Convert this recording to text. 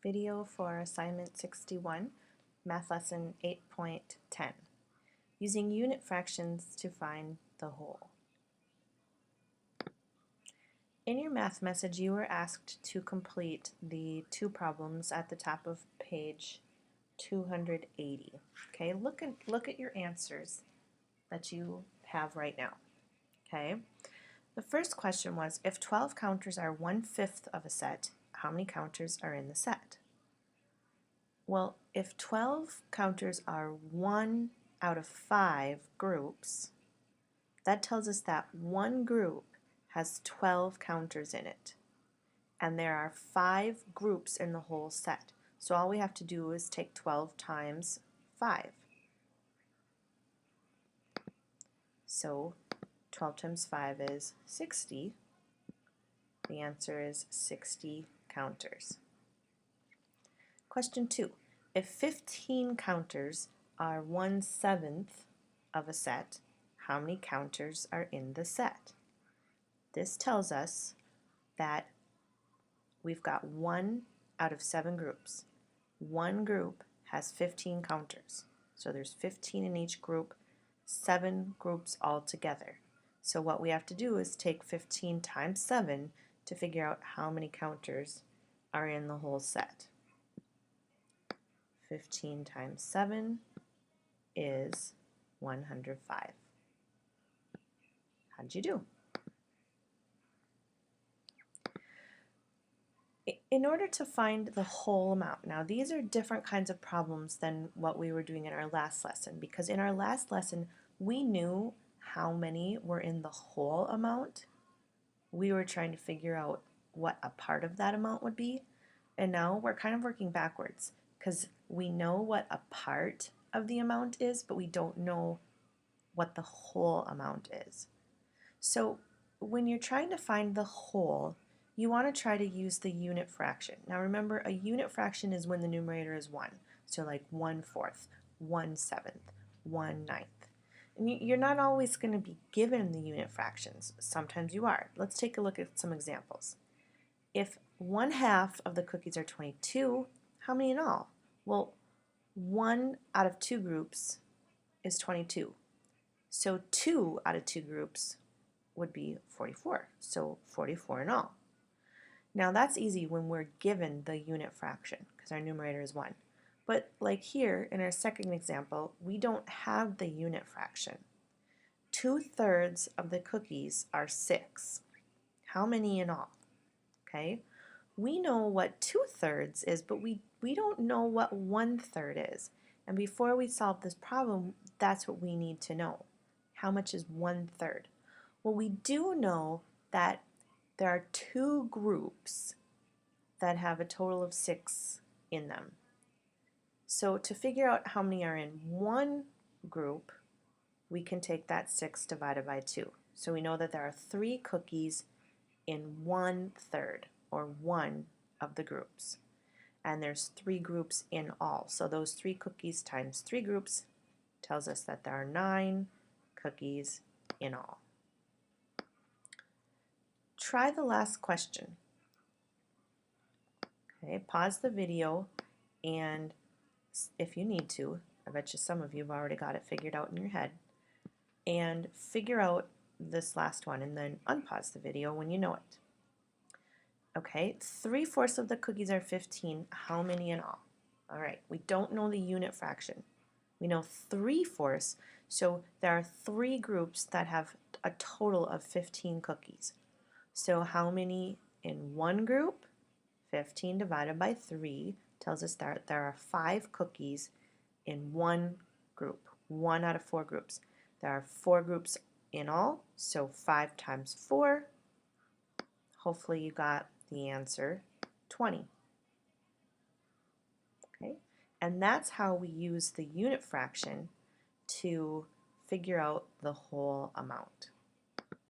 Video for assignment 61, math lesson 8.10, using unit fractions to find the whole. In your math message, you were asked to complete the two problems at the top of page 280. Okay, look at your answers that you have right now. Okay, the first question was, if 12 counters are 1/5 of a set, how many counters are in the set? Well, if 12 counters are 1 out of 5 groups, that tells us that one group has 12 counters in it. And there are 5 groups in the whole set. So all we have to do is take 12 times 5. So 12 times 5 is 60. The answer is 60 counters. Question 2. If 15 counters are 1/7 of a set, how many counters are in the set? This tells us that we've got 1 out of 7 groups. One group has 15 counters. So there's 15 in each group, 7 groups altogether. So what we have to do is take 15 times 7 to figure out how many counters are in the whole set. 15 times 7 is 105. How'd you do? In order to find the whole amount, now these are different kinds of problems than what we were doing in our last lesson, because in our last lesson we knew how many were in the whole amount. We were trying to figure out what a part of that amount would be, and now we're kind of working backwards because we know what a part of the amount is, but we don't know what the whole amount is. So when you're trying to find the whole, you want to try to use the unit fraction. Now remember, a unit fraction is when the numerator is 1. So like 1/4, 1/7, 1/9. And you're not always going to be given the unit fractions. Sometimes you are. Let's take a look at some examples. If 1/2 of the cookies are 22, how many in all? Well, 1 out of 2 groups is 22. So 2 out of 2 groups would be 44. So 44 in all. Now that's easy when we're given the unit fraction because our numerator is 1. But like here in our second example, we don't have the unit fraction. 2/3 of the cookies are 6. How many in all? Okay, we know what 2/3 is, but we don't know what 1/3 is. And before we solve this problem, that's what we need to know. How much is 1/3? Well, we do know that there are 2 groups that have a total of 6 in them. So to figure out how many are in one group, we can take that 6 divided by 2. So we know that there are 3 cookies in 1/3, or one of the groups. And there's 3 groups in all. So those 3 cookies times 3 groups tells us that there are 9 cookies in all. Try the last question. Okay, pause the video, and if you need to, I bet you some of you have already got it figured out in your head, and figure out this last one and then unpause the video when you know it. Okay, 3/4 of the cookies are 15. How many in all? All right, we don't know the unit fraction. We know 3/4, so there are 3 groups that have a total of 15 cookies. So how many in one group? 15 divided by 3 tells us that there are 5 cookies in one group, 1 out of 4 groups. There are 4 groups in all, so 5 times 4. Hopefully you got the answer, 20. Okay, and that's how we use the unit fraction to figure out the whole amount.